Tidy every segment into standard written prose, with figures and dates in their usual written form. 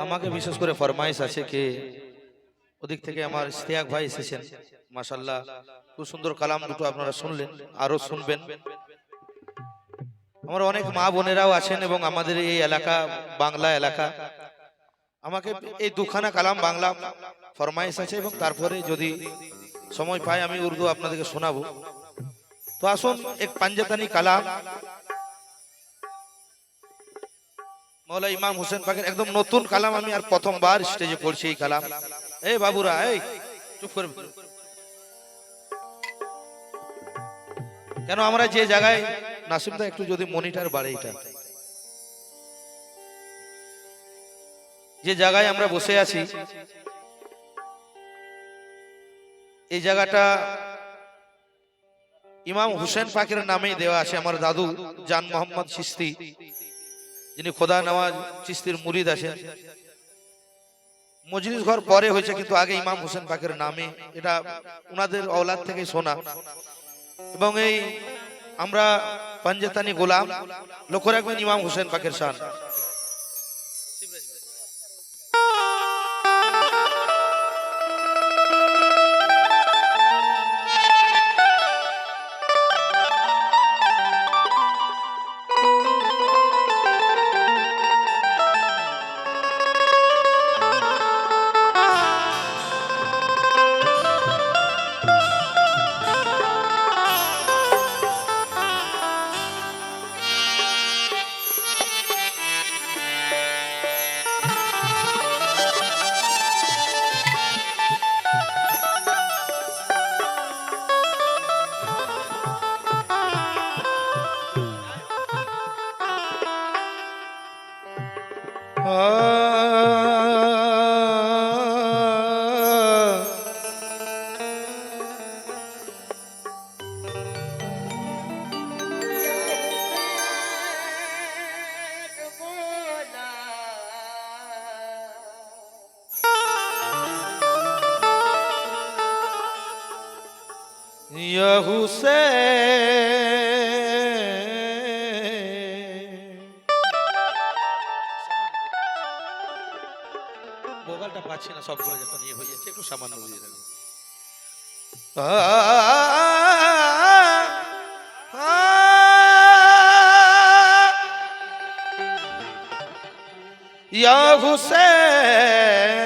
আমাকে বিশেষ করে ফরমাইশ আছে কি ওদিক থেকে আমার ইশতিয়াক ভাই এসেছেন, মাশাআল্লাহ খুব সুন্দর কালাম দুটো আপনারা শুনলেন, আরো শুনবেন। আমার অনেক মা বোনেরাও আছেন এবং আমাদের এই এলাকা বাংলা এলাকা, আমাকে এই দুখানা কালাম বাংলা ফরমাইশ আছে এবং তারপরে যদি সময় পাই আমি উর্দু আপনাদেরকে শোনাবো। তো আসুন এক পাঞ্জাতানি কালাম মৌলা ইমাম হোসেন পাকের একদম নতুন কালাম, আমি আর প্রথমবার স্টেজে পড়ছি এই কালাম। এই বাবুরা এই চুপ করে, কেন আমরা যে জায়গায় নাসিমদা একটু যদি মনিটর বাড়ে, এটা যে জায়গায় আমরা বসে আছি এই জায়গাটা ইমাম হোসেন পাকের নামেই দেওয়া আছে। আমার দাদু জান মোহাম্মদ চিশতি, যিনি খোদা নওয়াজ চিশতির মুরিদ আছেন, মজলিস ঘর পরে হয়েছে কিন্তু আগে ইমাম হোসেন পাকের নামে, এটা উনাদের औलाद থেকে শোনা। এবং এই আমরা পাঞ্জাতানি গোলাম, লক্ষ্য রাখবেন ইমাম হোসেন পাকের শান। या हुसैन মোবাইলটা পাচ্ছি না, সবগুলো যখন ইয়ে হয়ে যাচ্ছে একটু সামান্য দিয়ে দেবেন। या हुसैन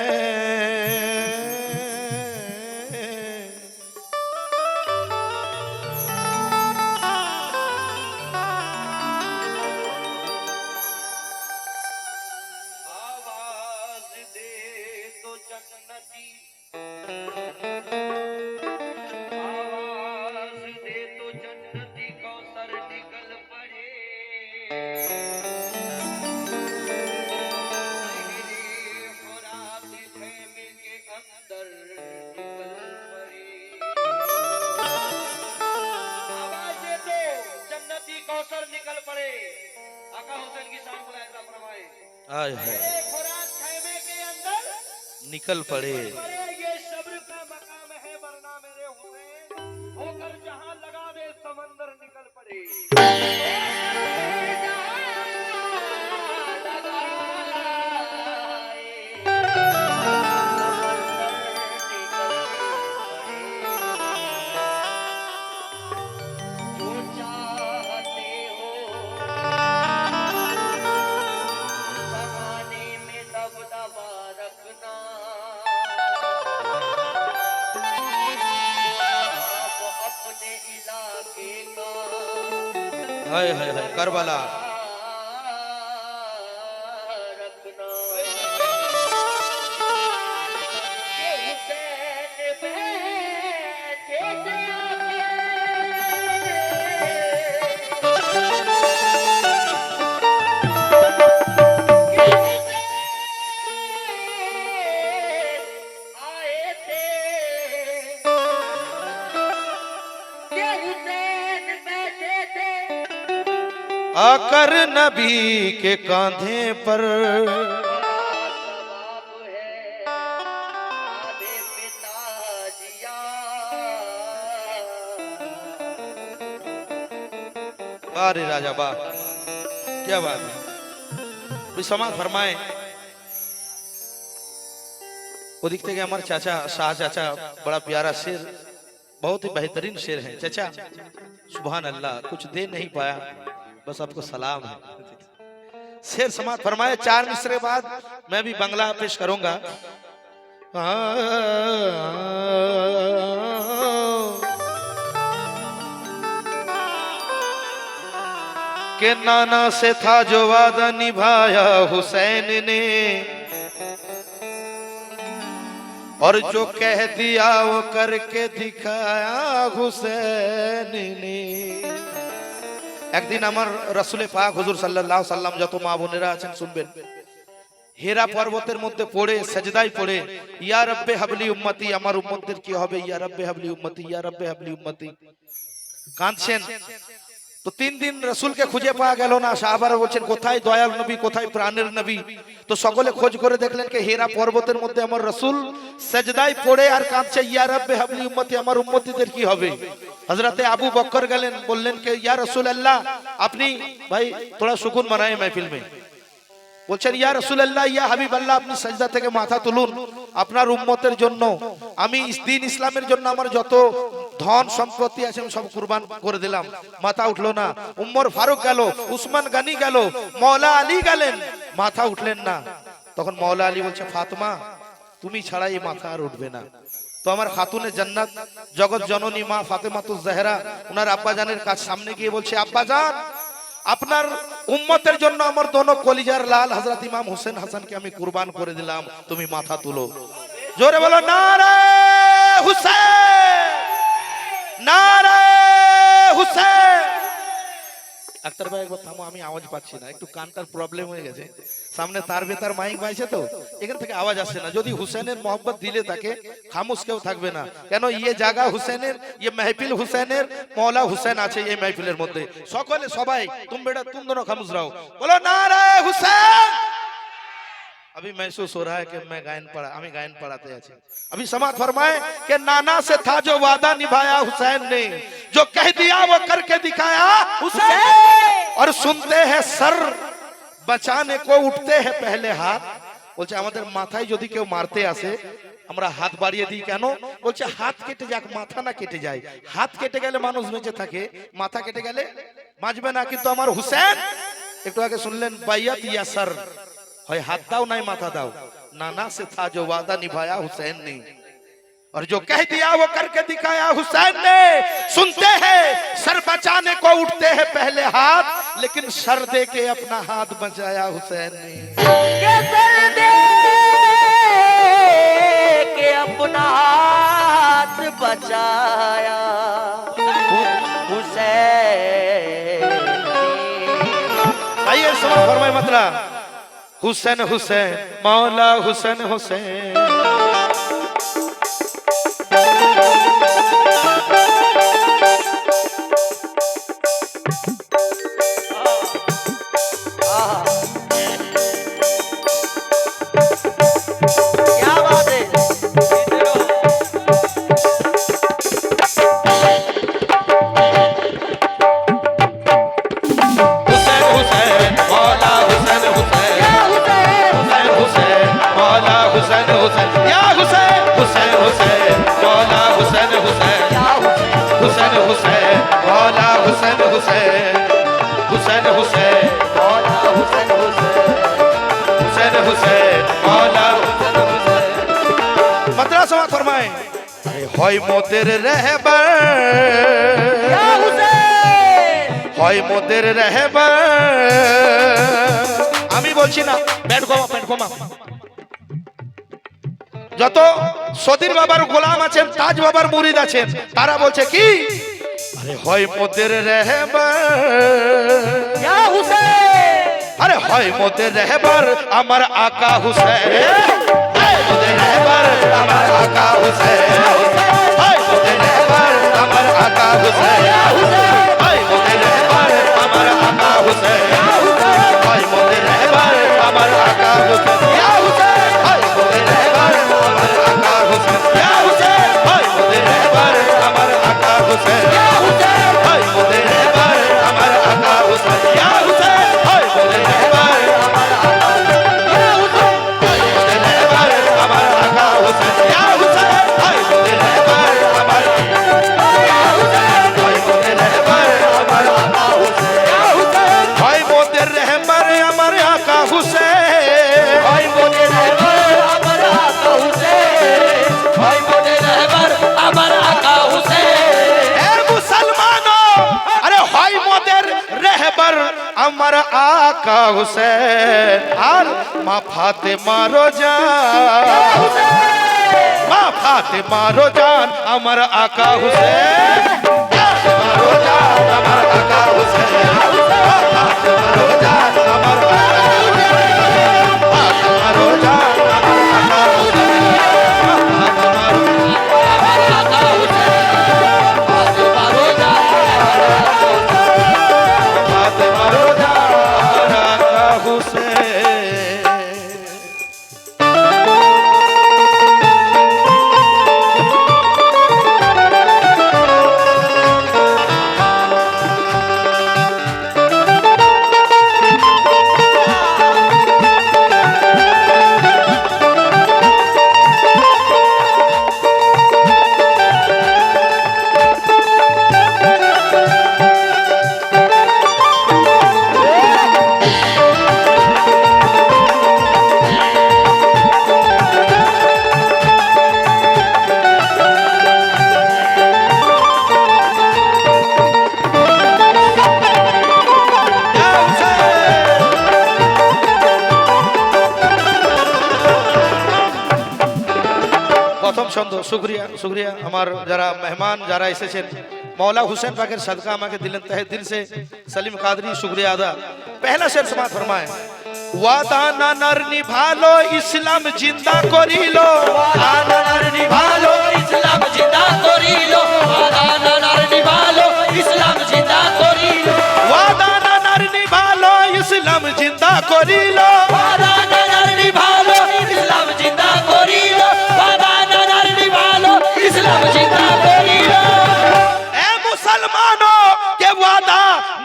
निकल पड़े। आका हुसैन की शान बुलाए फरमाए, आय है खुराक खैमे के अंदर निकल पड़े। ये सब्र का मकाम है वरना मेरे हुसैन होकर जहां लगा दे समंदर निकल पड़े। हाय हाय हाय करबला आकर नबी के कांधे पर अरे राजा वाह क्या बात है, समाज फरमाए। ओदिक থেকে আমার চাচা শাহ চাচা बड़ा प्यारा शेर, बहुत ही बेहतरीन शेर है। चाचा सुभान अल्लाह, कुछ दे नहीं पाया, बस आपको सलाम है। शेर समाप्त फरमाए, 4 मिसरे बाद मैं भी बंगला पेश करूंगा। के नाना से था जो वादा निभाया हुसैन ने, और जो कह दिया वो करके दिखाया हुसैन ने। একদিন আমার রাসূলে পাক হুজুর সাল্লাল্লাহু আলাইহি সাল্লাম যত মা বোনেরা আছেন শুনবেন, হেরা পর্বতের মধ্যে পড়ে সেজদায় পড়ে ইয়া রব্বে হাবলি উম্মতি, আমার উম্মতদের কি হবে, ইয়া রব্বে হাবলি উম্মতি, ইয়া রব্বে হাবলি উম্মতি কাঁদছেন। তো 3 দিন রাসূলকে খুঁজে পাওয়া গেল না। সাহাবারা বলছেন কোথায় দয়াল নবী, কোথায় প্রাণের নবী। তো সকলে খোঁজ করে দেখলেন যে হেরা পর্বতের মধ্যে আমার রাসূল সেজদায় পড়ে আর কাঁদছে, ইয়া রব্বে হাবলি উম্মতি, আমার উম্মতিদের কি হবে। হযরতে আবু বকর গেলেন, বললেন যে ইয়া রাসূলুল্লাহ, আপনি ভাই थोड़ा সুকুন বানায়ে महफिल में। বলছেন ইয়া রাসূলুল্লাহ, ইয়া হাবিবাল্লাহ, আপনি সেজদা থেকে মাথা তুলুন, আপনার উম্মতের জন্য আমি দিন ইসলামের জন্য আমার যত ধন সম্পত্তি আছে আমি সব কুরবান করে দিলাম। মাথা উঠলো না। উমর ফারুক গেল, উসমান গনি গেল, মওলা আলী গেলেন, মাথা উঠলেন না। তখন মওলা আলী বলছে, ফাতেমা তুমি ছাড়া এই মাথা আর উঠবে না। তো আমার খাতুনে জান্নাত জগৎ জননী মা ফাতেমাতুজ জাহরা ওনার আব্বাজানের কাছে সামনে গিয়ে বলছে, আব্বাজান আপনার উম্মতের জন্য আমার দোনো কলিজার লাল হযরত ইমাম হোসেন হাসানকে আমি কুরবান করে দিলাম, তুমি মাথা তুলো। জোরে বলো নারে হুসেন, নারে হুসেন। আক্তার ভাই একবার থামো, আমি আওয়াজ পাচ্ছি না, একটু কানটার প্রবলেম হয়ে গেছে। সামনে তার ভেতর মাইক বাইছে তো এখান থেকে আওয়াজ আসছে না। যদি হুসেনের মোহব্বত দিলে তাকে খামোশ কেউ থাকবে না, কেন ইয়ে জায়গা হুসেনের, ইয়ে महफिल হুসেনের, মওলা হুসেন আছে এই महफिलेর মধ্যে। সকলে সবাই तुम बेटा तुम दोनों खामोश रहो, बोलो नारे हुसैन। अभी महसूस हो रहा है कि मैं गायन पढ़ा, हमें गायन पढ़ाते हैं। अभी समाप्त फरमाए कि नाना से था जो वादा निभाया हुसैन ने, जो कह दिया वो करके दिखाया हुसैन। और सुनते हैं सर बचाने को उठते हैं पहले हाथ। বলছে আমাদের মাথায় যদি কেউ মারতে আসে আমরা হাত বাড়িয়ে দিই কেন। বলছে হাত কেটে যাক, মাথা না কেটে যায়। হাত কেটে গেলে মানুষ বেঁচে থাকে, মাথা কেটে গেলে বাঁচবে না। কিন্তু আমার হুসেন, একটু আগে শুনলেন বাইয়াত ইয়া সর, হয় हाथ दाओ नहीं माथा दाओ। नाना से था जो वादा निभाया हुसैन ने, और जो कह दिया वो करके दिखाया हुसैन ने। सुनते हैं सर बचाने को उठते हैं पहले हाथ, लेकिन सर दे के अपना हाथ बचाया हुसैन ने। सर दे के अपना हाथ बचाया हुसैन। आइए समझ फरमाए मतलब हुसैन हुसैन मौला हुसैन हुसैन। হয় মোদের रहबर या हुसैन, হয় মোদের रहबर। আমি বলছি না, পেট ঘোমা। যত সদির বাবার গোলাম আছেন, তাজ বাবার মুরিদ আছেন, তারা বলছে কি, আরে হয় মোদের रहबर या हुसैन, আরে হয় মোদের रहबर আমার আকা হুসैन, মোদের रहबर আমার আকা হুসैन, হয় মোদের रहबर আমার আকা হুসैन, হয় মোদের रहबर আমার আকা হুসैन, হয় মোদের रहबर আমার আকা হুসैन, ইয়া হুসैন, হয় মোদের रहबर আমার আকা হুসैन, ইয়া হুসैন, হয় মোদের रहबर আমার আকা হুসैन, ইয়া হুসैন, হয় মোদের रहबर আমার আকা হুসैन, ইয়া হুসैन, হয় মোদের रहबर আমার আকা হুসैন, ইয়া হুসैন, হয় মোদের रहबर আমার আকা হুসैन। আমার আকা হুসেন আর মা ফাতেমা রোজান মা ফাতেমা রোজান আমার আকা হুসেন ফাতেমা রোজান আমার আকা হুসেন ফাতেমা রোজান আমার ফাতেমা রোজান আমার আকা হুসেন ফাতেমা রোজান আমার আকা হুসেন প্রথম ছন্দ শুকরিয়া শুকরিয়া আমার যারা মেহমান যারা এসেছেন मौला हुसैन पाकेर सदका আমাকে দিলেন तहे दिल से सलीम कादरी शुक्रिया अदा पहला शेर समात फरमाए वादा ना नर निभालो इस्लाम जिंदा करिलो वादा नर निभालो इस्लाम जिंदा करिलो वादा नर निभालो इस्लाम जिंदा करिलो वादा ना नर निभालो इस्लाम जिंदा करिलो वादा नर निभालो इस्लाम जिंदा करिलो वादा नर निभालो इस्लाम जिंदा करिलो ए मुसलमानों के वादा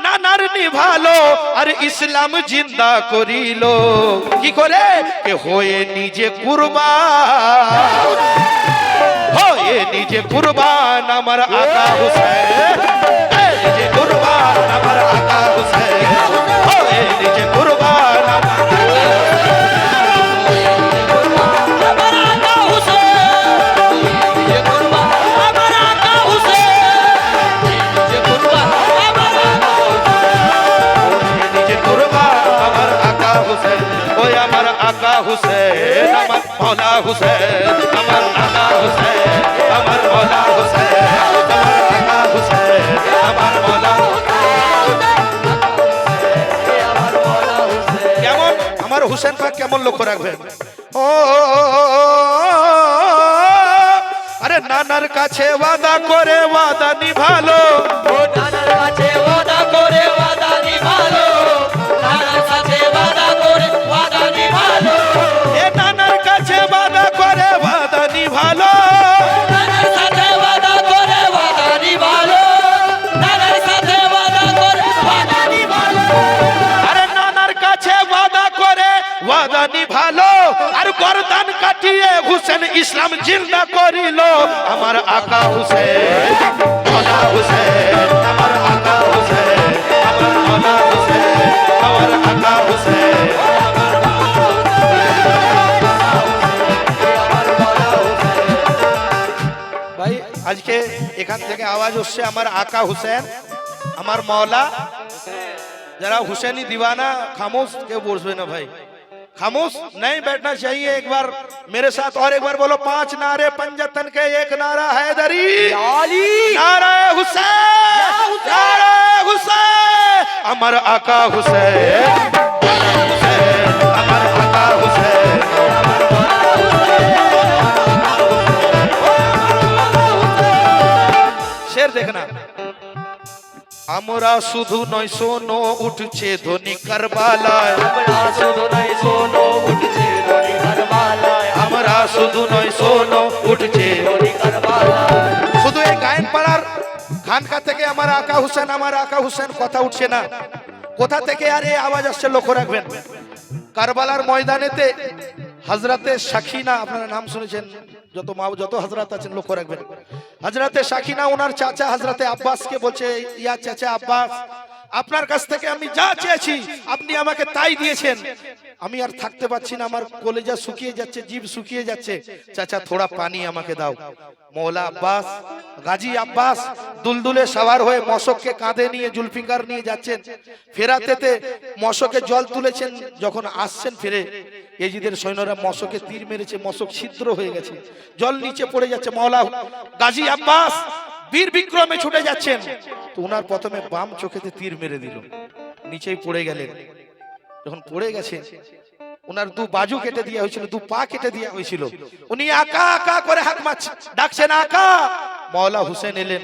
ना नर निभालो আর ইসলাম জিন্দা করিলো কি করে কে হয়ে নিজে কুরবান হয়ে নিজে কুরবান আমার আকা হুসেন নিজে কুরবান আমার আকা হুসেন হয়ে নিজে কুরবান आका हुसैन अमर मौला हुसैन अमर आका हुसैन अमर मौला हुसैन अमर आका हुसैन अमर मौला কেমন আমার হুসেন পাক কেমন লক্ষ্য রাখবেন ও আরে নানার কাছে ওয়াদা করে ওয়াদা নিভালো ও নানার কাছে ওয়াদা করে ওয়াদা নিভালো নানার কাছে ওয়াদা করে ওয়াদা নিভালো এ নানার কাছে ওয়াদা করে ওয়াদা নিভালো নানার সাথে ওয়াদা করে ওয়াদা নিভালো নানার সাথে ওয়াদা করে ওয়াদা নিভালো আরে নানার কাছে ওয়াদা করে ওয়াদা নিভালো আর গর্দান কাটিয়ে হুসেন ইসলাম জিন্দা করিল আমার আকা হুসেন মৌলা হুসেন আমার আকা হুসেন আমার মৌলা হুসেন আমার আকা হুসেন ভাই আজকে এখান থেকে আওয়াজ হচ্ছে আমার আকা হুসেন আমার মৌলা जरा हुसैनी दीवाना खामोश के बोलबे ना भाई खामोश नहीं बैठना चाहिए एक बार मेरे साथ और एक बार बोलो 5 नारे पंजतन के एक नारा हैदरी नारा हुसैन नारा हुसैन अमर आका हुसैन अमर आका हुसैन शेर देखना আমরা শুধু নয় শোনো উঠছে ধ্বনি কারবালায় আমরা শুধু নয় শোনো উঠছে ধ্বনি কারবালায় আমরা শুধু নয় শোনো উঠছে ধ্বনি কারবালায় শুধু এই গায়ন পাড়ার খানকা থেকে আমার আকা হুসেন কথা উঠছে না কোথা থেকে আর এই আওয়াজ আসছে লক্ষ্য রাখবেন কারবালার ময়দানেতে হযরতে সাকিনা আপনারা নাম শুনেছেন যত মা যত হযরত আছেন লক্ষ্য রাখবেন হযরতে সাকিনা ওনার চাচা হযরতে আব্বাস কে বলছে ইয়া চাচা আব্বাস আপনার কাছ থেকে আমি যা চেয়েছি আপনি আমাকে তাই দিয়েছেন। আমি আর থাকতে পারছি না, আমার কলেজা শুকিয়ে যাচ্ছে, জিভ শুকিয়ে যাচ্ছে। চাচা থোড়া পানি আমাকে দাও। মৌলা আব্বাস, গাজী আব্বাস দুলদুলে সওয়ার হয়ে মশককে কাঁধে নিয়ে জুলফিকার নিয়ে যাচ্ছেন। ফেরাতেতে মশকে জল তুলেছেন, যখন আসছেন ফিরে এজিদের সৈন্যরা মশকে তীর মেরেছে, মশক ছিদ্র হয়ে গেছে, জল নিচে পড়ে যাচ্ছে। মৌলা গাজী আব্বাস বীর বিক্রমে ছুটে যাচ্ছেন, তো ওনার প্রথমে বাম চোখেতে তীর মেরে দিল, নিচেই পড়ে গেলেন। যখন পড়ে গেছে ওনার দু বাজু কেটে দেওয়া হয়েছিল, দু পা কেটে দেওয়া হয়েছিল। উনি আকা আকা করে হাত ডাকছেন আকা। মৌলা হুসেন এলেন,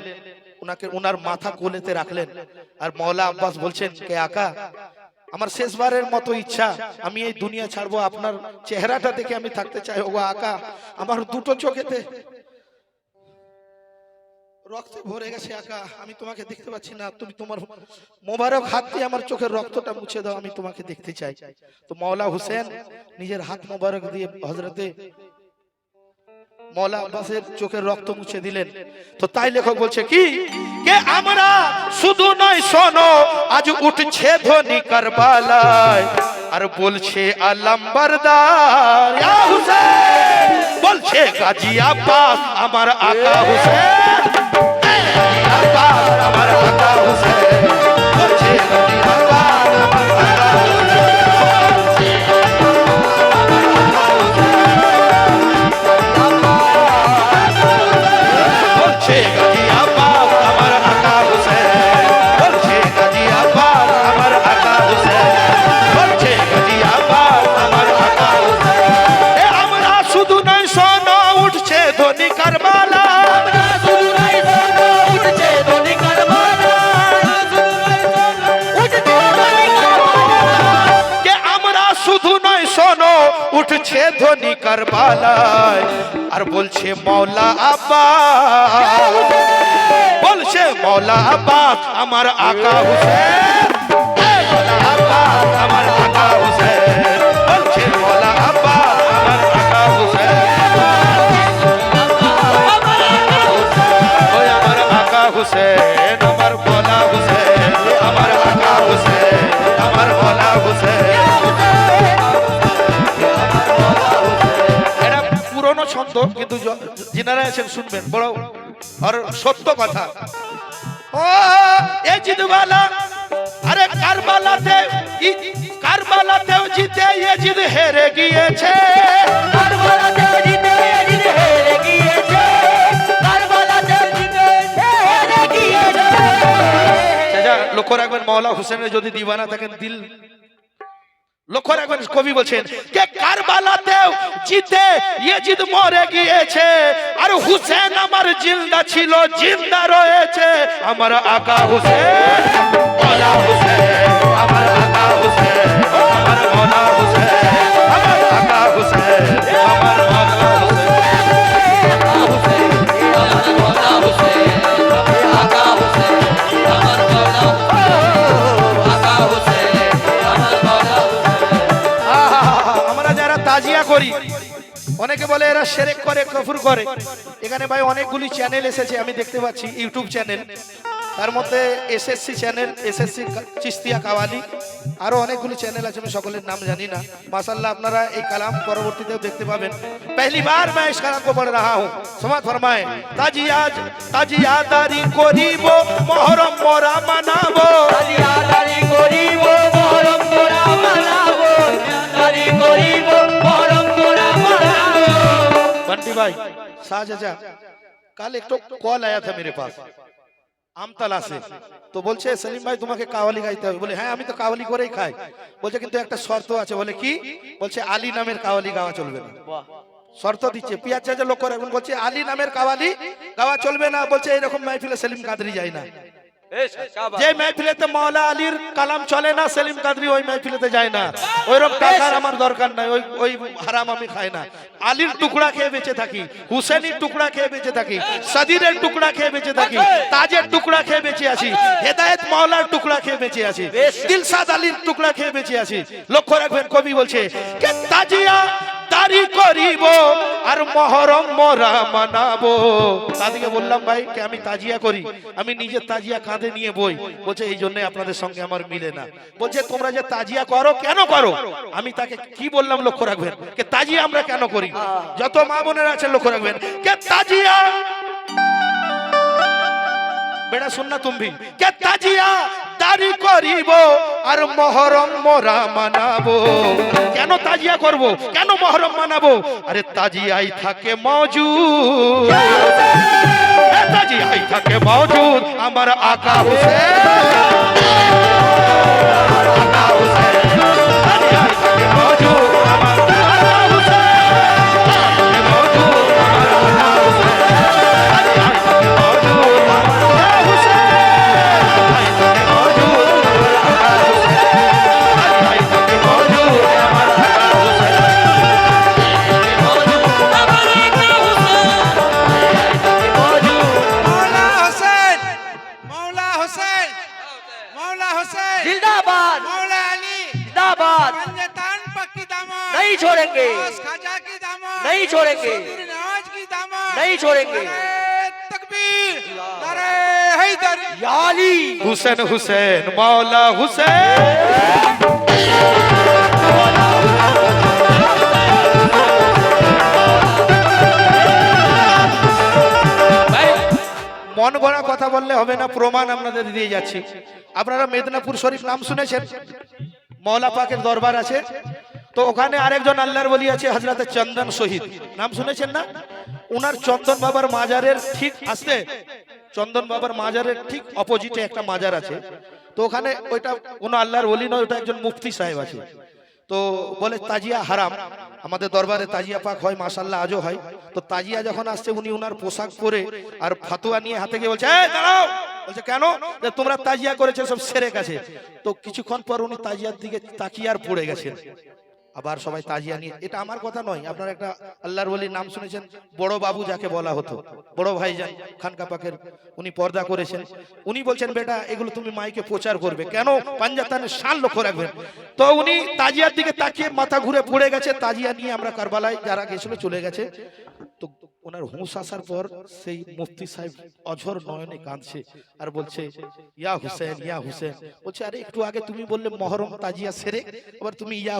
ওনাকে ওনার মাথা কোলেতে রাখলেন। আর মৌলা আব্বাস বলছেন, কে আকা, আমার শেষবারের মতো ইচ্ছা, আমি এই দুনিয়া ছাড়বো, আপনার চেহারাটা দেখে আমি থাকতে চাই। ও আকা, আমার দুটো চোখেতে রক্তে ভরে গেছে আকা, আমি তোমাকে দেখতে পাচ্ছি না, তুমি তোমার মোবারক হাত দিয়ে আমার চোখের রক্তটা মুছে দাও, আমি তোমাকে দেখতে চাই। তো মৌলা হুসেন নিজের হাত মোবারক দিয়ে হযরতে মৌলা আব্বাসের চোখের রক্ত মুছে দিলেন। তো তাই লেখক বলছে কি, কে আমরা শুধু নয় শোনো, আজ উঠছে ধ্বনি কারবালায়, আর বলছে আলম বরদার ইয়া হুসেন, বলছে গাজী আব্বাস আমার আকা হুসেন, আমার আকা হুসেন, বলছে গাজী আব্বাস আমার আকা হুসেন, বলছে গাজী আব্বাস আমার আকা হুসেন, বলছে গাজী আব্বাস আমার আকা হুসেন, বলছে গাজী আব্বাস আমার আকা হুসেন। এ আমরা শুধু নয় শোনো, উঠছে ধ্বনি কারবালা, উঠছে ধ্বনি কারবালায়, আর বলছে মৌলা আব্বাস, বলছে মৌলা আব্বাস আমার আকা হুসেন, মৌলা আব্বাস আমার আকা হুসেন, বলছে মৌলা আব্বাস আমার আকা হুসেন, ওই আমার আকা হুসেন, আমার মৌলা হুসেন, আমার আকা হুসেন, আমার মৌলা হুসেন। পুরনো ছন্দ, কিন্তু যিনারা আছেন শুনবেন, বড় আর সত্য কথা। ও এজিদওয়ালা, আরে কারবালাতেও জিতে এজিদ হেরে গিয়েছে, কারবালাতেও জিতে এজিদ হেরে গিয়েছে, কারবালাতেও জিতে হেরে গিয়েছে। চাচা লক্ষ্য রাখবেন, মৌলা হুসেনের যদি দিওয়ানা থাকেন, দিল লক্ষ্য রাখবেন, কবি বলছেন কে কারবালাতেও জিতে ইয়েজিদ মরে গিয়েছে, আর হুসেন আমার জিন্দা ছিল, জিন্দা রয়েছে, আমার আকা হুসেন, মৌলা হুসেন, আমার আকা হুসেন, আমার মৌলা হুসেন, আমার আকা হুসেন, আমার মৌলা হুসেন, আকা হুসেন, আমার মৌলা হুসেন, আকা হুসেন, আমার মৌলা হুসেন, আকা হুসেন, আমার মৌলা। আমরা যারা তাজিয়া করি, অনেকে বলে এরা শিরক করে, কুফর করে। এখানে ভাই অনেকগুলি চ্যানেল এসেছে, আমি দেখতে পাচ্ছি ইউটিউব চ্যানেল, তার মধ্যে এসএসসি চ্যানেল, এসএসসি চিস্তিয়া কাওয়ালি, আরো অনেকগুলি চ্যানেল আছে, আমি সকলের নাম জানি না। माशाल्लाह আপনারা এই কালাম পরবর্তীতেও দেখতে পাবেন। पहली बार मैं इस कलाम को पढ़ रहा हूँ, समाज फरमाए ताजियादारी करिबो मुहर्रम मोरा मनाबो, ताजियादारी करिबो मुहर्रम मोरा मनाबो, ताजियादारी करिबो मुहर्रम मोरा मनाबो। बंटी भाई साजा, कल एक तो कॉल आया था मेरे पास আমতলা से, তো বলছে সেলিম ভাই তোমাকে কাওয়ালি গাইতে হবে। বলে হ্যাঁ আমি তো কাওয়ালি করেই খাই। বলছে কিন্তু একটা শর্ত আছে। বলে কি? বলছে আলী নামের কাওয়ালি গাওয়া চলবে না। শর্ত দিচ্ছে পিয়াজ চাচা লোক করে, এখন বলছে আলী নামের কাওয়ালি গাওয়া চলবে না। বলছে এরকম মাহফিলে সেলিম কাদরি যায় না, যে মাহফিলেতে মাওলা আলীর কালাম চলে না, সেলিম কাদরি ওই মাহফিলেতে যায় না। ওইরকম টাকার আমার দরকার নাই, ওই হারাম আমি খাই না। আলীর টুকরা খেয়ে বেঁচে থাকি, হুসেনের টুকরা খেয়ে বেঁচে থাকি, সাদিরের টুকরা খেয়ে বেঁচে থাকি, তাজের টুকরা খেয়ে বেঁচে আছি, হেদায়েত মাওলার টুকরা খেয়ে বেঁচে আছি, দিলশাদ আলীর টুকরা খেয়ে বেঁচে আছি। লক্ষ্য রাখবেন কবি বলছে কে দাড়ি করিব আর মহরম মোরা মানাবো। তাদেরকে বললাম ভাই কে আমি তাজিয়া করি, আমি নিজের তাজিয়া কাঁধে নিয়ে বই। বলছে এই জন্য আপনাদের সঙ্গে আমার মিলে না। বলছে তোমরা যে তাজিয়া করো কেন করো? আমি তাকে কি বললাম লক্ষ্য রাখবেন, কে তাজিয়া আমরা কেন করি। যত মা বোনেরা আছেন লক্ষ্য রাখবেন, কে তাজিয়া বেটা শুন না তুমি, কে তাজিয়া দাড়ি করিব আর মহরম মোরা মানাবো। কেন তাজিয়া করব, কেন মহরম মানাবো? আরে তাজিয়াই থাকে মওজুদ, তাজিয়াই থাকে মওজুদ আমার আকা হুসেন, আকা হুসেন, তাজিয়াই থাকে মওজুদ আমার আকা হুসেন, মওজুদ আমার আকা হুসেন, তাজিয়াই থাকে মওজুদ আমার আকা হুসেন, তাজিয়াই থাকে মওজুদ আমার আকা হুসেন, তাজিয়াই থাকে মওজুদ আমার আকা হুসেন, जिंदाबाद मौला अली जिंदाबाद, पंजतान पक्की दामन नहीं छोड़ेंगे, खाजा की दामन नहीं छोड़ेंगे, नवाज की दामन नहीं छोड़ेंगे। तकबीर नारे हैदर या अली हुसैन हुसैन मौला हुसैन। ভাই মন গড়া কথা বললে হবে না, প্রমাণ আপনাদের দিয়ে যাচ্ছি। আপনারা মেদিনীপুর শরীফ নাম শুনেছেন, মৌলা পাকের দরবার আছে, তো ওখানে আরেকজন আল্লাহর ওলি আছে হযরত চন্দন শহীদ, নাম শুনেছেন না? উনার চন্দন বাবার মাজারের ঠিক আসতে, চন্দন বাবার মাজারের ঠিক অপোজিটে একটা মাজার আছে। তো ওখানে ওইটা কোনো আল্লাহর ওলি নয়, ওটা একজন মুফতি সাহেব আছে। তো বলে তাজিয়া হারাম, আমাদের দরবারে তাজিয়া পাক হয় মাশাআল্লাহ, আজও হয়। তো তাজিয়া যখন আসছে উনি উনার পোশাক পরে আর ফাতুয়া নিয়ে হাতে গিয়ে বলছে এই দাঁড়াও। বলছে কেন? যে তোমরা তাজিয়া করেছো সব সেরে গেছে। তো কিছুক্ষণ পর উনি তাজিয়ার দিকে তাকিয়ে আর পড়ে গেছেন। আবার সবাই তাজিয়া নিয়ে, এটা আমার কথা নয়, আপনারা একটা আল্লাহর ওলির নাম শুনেছেন বড় বাবু যাকে বলা হতো, বড় ভাইজান খানকা পাকের, উনি পর্দা করেছেন। উনি বলছেন বেটা এগুলো তুমি মাইকে প্রচার করবে, কেন? পাঞ্জাতানের শান লক্ষ্য রাখবেন। তো উনি তাজিয়ার দিকে তাকিয়ে মাথা ঘুরে পড়ে গেছে। তাজিয়া নিয়ে আমরা কারবালায় যারা গেছিল চলে গেছে। তো ওনার হুঁশ আসার পর সেই মুফতি সাহেব অঝর নয়নে কাঁদছে আর বলছে ইয়া হুসেন ইয়া হুসেন। বলছে আরে একটু আগে তুমি বললে মহরম তাজিয়া সেরে, আবার তুমি ইয়া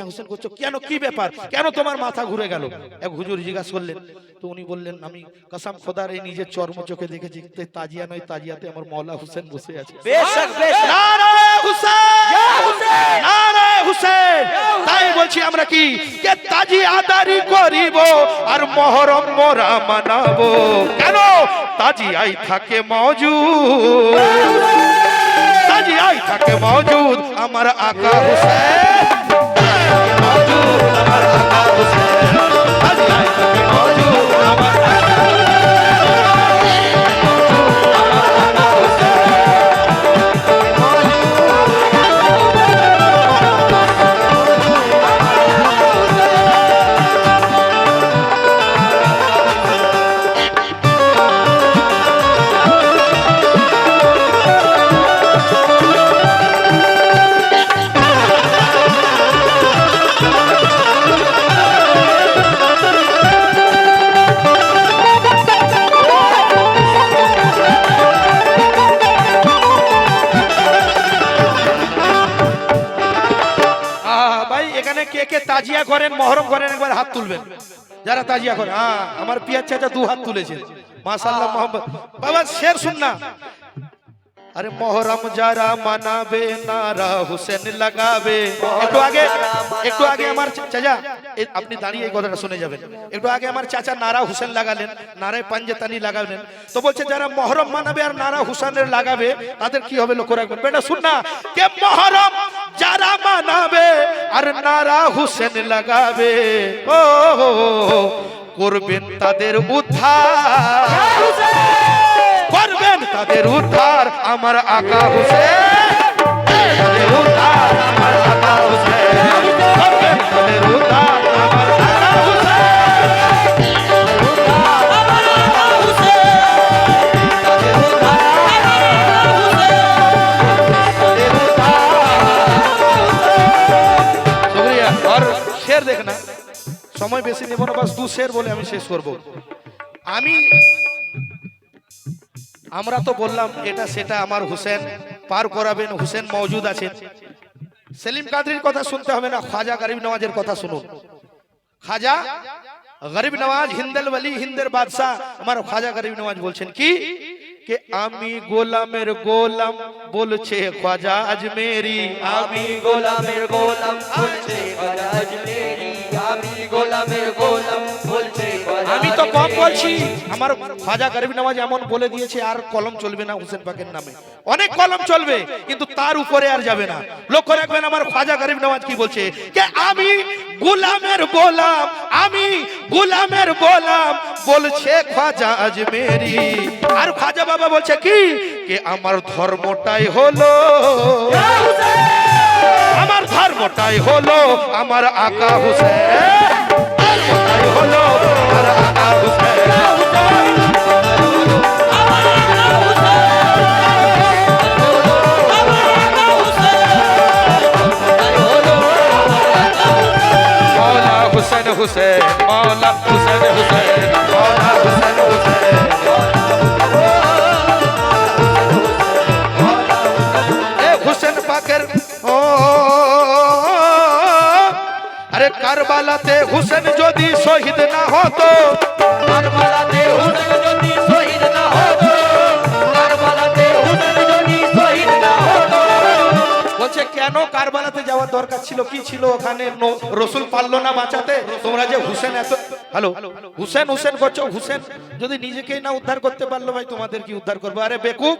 হুসেন করছো কেন? কি ব্যাপার, কেন তোমার মাথা ঘুরে গেল? এক হুজুর জিজ্ঞাসা করলেন। তো উনি বললেন আমি কসম খোদার এই নিজের চর্ম চোখে দেখেছি, তাজিয়া নয়, তাজিয়াতে আমার মওলা হুসেন বসে আছে। बेशक बेशक নারে হুসেন, या हुसैन নারে হুসেন। তাই বলছি আমরা কি যে তাজিয়া দাড়ি করিব আর মহরম মোরা মানাবো। কেন? তাজিয়াই থাকে মওজুদ, তাজিয়াই থাকে মওজুদ আমার আকা হুসেন, মওজুদ আমার আকা হুসেন, তাজিয়াই থাকে মওজুদ আমার আকা কে কে তাজিয়া করেন মহরম করেন একবার হাত তুলবেন। যারা তাজিয়া করেন, হ্যাঁ আমার পিয়াজ চাচা 2 হাত তুলেছেন মাশাআল্লাহ। মোহাম্মদ বাবা শের শুননা। আরে মহরম যারা মানাবে নারা হুসেন লাগাবে। একটু আগে আমার চাচা, আপনি দাঁড়িয়ে এই কথাটা শুনে যাবেন। একটু আগে আমার চাচা নারা হুসেন লাগালেন, নারায় পাঞ্জাতানি লাগালেন। তো বলছে যারা মহরম মানাবে আর নারা হুসেনের লাগাবে তাদের কি হবে লক্ষ্য রাখবেন। বেটা শুন না, কে মহরম যারা মানাবে আর নারা হুসেন লাগাবে ও করবেন তাদের উদ্ধার, করবেন তাদের উদ্ধার আমার আকা হুসেন, তাদের উদ্ধার আমার আকা হুসেন, করবেন তাদের উদ্ধার আমার আকা হুসেন, শুকরিয়া। और शेर देखना, সময় বেশি নেব না, বাস 2 শের বলে আমি শেষ করব। আমরা তো বললাম এটা সেটা, আমার হুসেন পার করাবেন, হুসেন মওজুদ আছেন। সেলিম কাদরির কথা শুনতে হবে না, খাজা গরিব নওয়াজের কথা শুনুন। খাজা গরিব নওয়াজ হিন্দেল ওলি, হিন্দের বাদশাহ আমার খাজা গরিব নওয়াজ বলছেন কি কে আমি গোলামের গোলাম বলছে খাজা আজমেরি, আমি গোলামের গোলাম বলছে খাজা আজমেরি, আমি গোলামের গোলাম বলছে খাজা আমি তো কম আজমেরি। বলছি, আমার খাজা গরিব নওয়াজ এমন বলে দিয়েছে আর কলম চলবে না হুসেন পাকের নামে, অনেক কলম চলবে কিন্তু তার উপরে আর যাবে না। লক্ষ্য রাখবেন আমার খাজা গরিব নওয়াজ কি বলছে কে আমি গোলামের গোলাম, আমি গোলামের গোলাম বলছে খাজা আজমেরি। আর খাজা বাবা বলছে কি কে আমার ধর্মটাই হলো, আমার ধর্মটাই হলো আমার আকা হুসেন, ধর্মটাই হলো আমার আকা হুসেন। मौला हुसैन हुसैन, मौला हुसैन हुसैन, मौला हुसैन हुसैन। ए हुसैन पाकेर ओ अरे কারবালাতে হুসেন যদি শহীদ না হতো, কারবালাতে হুসেন যদি শহীদ না হতো, কারবালাতে হুসেন যদি শহীদ না হতো। বলছে কেন কারবালাতে যাওয়ার দরকার ছিল, কি ছিল ওখানে? রসুল পারলো না বাঁচাতে? তোমরা যে হুসেন এত হ্যালো হুসেন হুসেন করছো, হুসেন যদি নিজেকেই না উদ্ধার করতে পারলো ভাই তোমাদের কি উদ্ধার করবো? আরে বেকুব,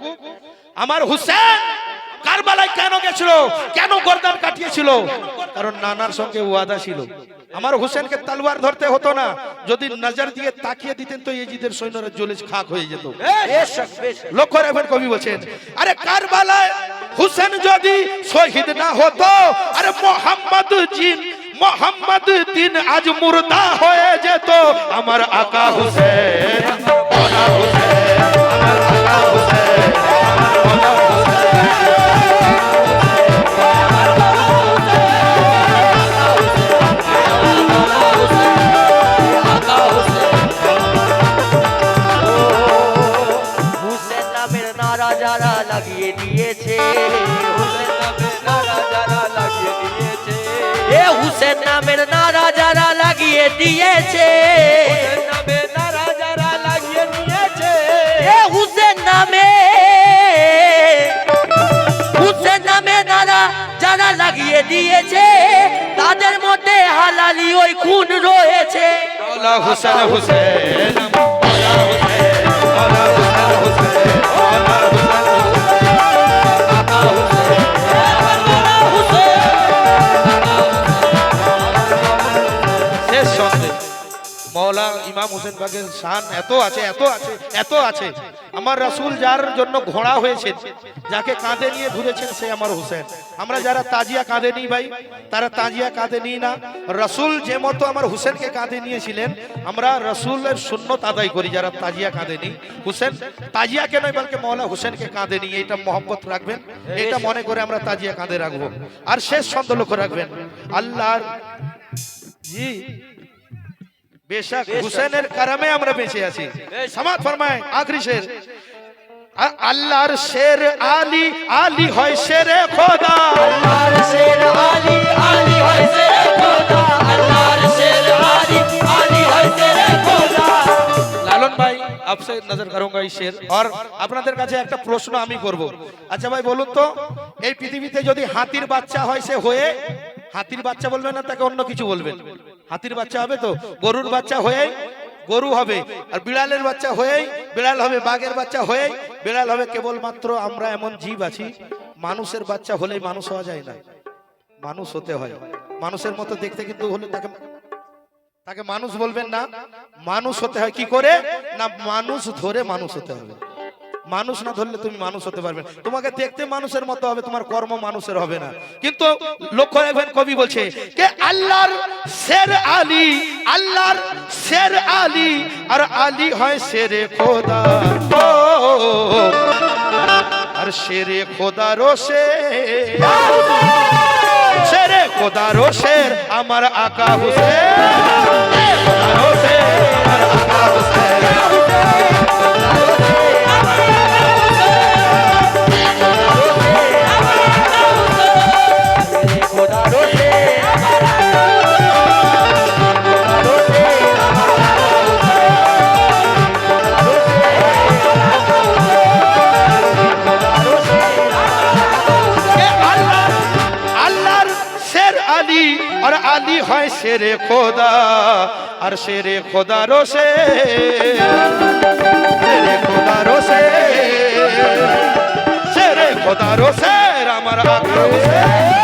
আমার হুসেন কারবালায় কেন গেছিল, কেন গর্দান কাটিয়েছিল? কারণ নানার সঙ্গে ওয়াদা ছিল। আমার হুসেনকে তলোয়ার ধরতে হতো না, যদি নজর দিয়ে তাকিয়ে দিতেন তো ইয়েজিদের সৈন্যরা জ্বলে খাক হয়ে যেত। লক্ষ্য রাখবেন কবি বলছেন আরে কারবালায় হুসেন যদি শহীদ না হতো, আরে মোহাম্মদ জিন মোহাম্মদ দিন আজ মুর্দা হয়ে যেত। আমার আকা হুসেন, মৌলা হুসেন, আমার আকা হুসেন, আমার মৌলা হুসেন নামের নারা যারা লাগিয়ে দিয়েছে, হুসেন নামের নারা যারা লাগিয়ে দিয়েছে, এ হুসেন নামের নারা যারা লাগিয়ে দিয়েছে, হুসেন নামের নারা যারা লাগিয়ে দিয়েছে, এ হুসেন নামে নারা যারা লাগিয়ে দিয়েছে, তাদের মধ্যে হালালি ওই খুন রয়েছে। মৌলা হুসেন হুসেন, মৌলা হুসেন, মৌলা হুসেন হুসেন, মৌলা হুসেন হুসেন। শেষ সন্দেহ মৌলা ইমাম হুসেন পাকের শান এত আছে, এত আছে, এত আছে। আমার রাসূল যার জন্য ঘোড়া হয়েছে, যাকে কাঁধে নিয়ে ঘুরেছেন সে আমার হুসেন। আমরা যারা তাজিয়া কাঁধে নিই ভাই, তারা তাজিয়া কাঁধে নিই না। রাসূল যে মতো আমার হুসেনকে কাঁধে নিয়েছিলেন, আমরা রাসূলের সুন্নত আদায় করি যারা তাজিয়া কাঁধে নিই। হুসেন তাজিয়াকে নয় বলকে মৌলা হুসেনকে কাঁধে নিই, এটা মহব্বত রাখবেন, এটা মনে করে আমরা তাজিয়া কাঁধে রাখবো। আর শেষ ছন্দ লক্ষ্য রাখবেন আল্লাহর জি बेशक हुसैनेर करमे আমরা বেঁচে আছি। समात फरमाए आखिरी शेर আল্লাহর শের আলী, আলী হয় শেরে খোদা, আল্লাহর শের আলী, আলী হয় শেরে খোদা, আল্লাহর শের আলী, আলী হয় শেরে খোদা। লালন ভাই आपसे नजर करूंगा इस शेर और আপনাদের কাছে একটা প্রশ্ন আমি করব। আচ্ছা ভাই বলুন তো, এই পৃথিবীতে যদি হাতির বাচ্চা হয় সে হয়ে হাতির বাচ্চা বলবেন না তাকে অন্য কিছু বলবেন? হাতির বাচ্চা হবে তো, গরুর বাচ্চা হয়ে গরু হবে, আর বিড়ালের বাচ্চা হয়েই বিড়াল হবে, বাঘের বাচ্চা হয়েই বিড়াল হবে। কেবলমাত্র আমরা এমন জীব আছি, মানুষের বাচ্চা হলেই মানুষ হওয়া যায় না, মানুষ হতে হয়। মানুষের মতো দেখতে কিন্তু হলে তাকে মানুষ বলবেন না, মানুষ হতে হয়। কি করে না, মানুষ ধরে মানুষ হতে হবে। মানুষ না ধরলে তুমি মানুষ হতে পারবে না। তোমাকে দেখতে মানুষের মতো হবে, তোমার কর্ম মানুষের হবে না। কিন্তু লক্ষ্য রাখবেন কবি বলছে যে আল্লাহর শের আলী, আল্লাহর শের আলী, আর আলী হয় শেরে খোদা। আর শেরে খোদা রোশে, শেরে খোদারো শের আমার আকা হুসেন, খোদারো শের আমার আকা হুসেন। আল্লাহর শের আলী আর আলী হয় শেরে খোদা আর শেরে খোদারো শের, শেরে খোদারো শের, শেরে খোদারো শের আমার আকা হুসেন।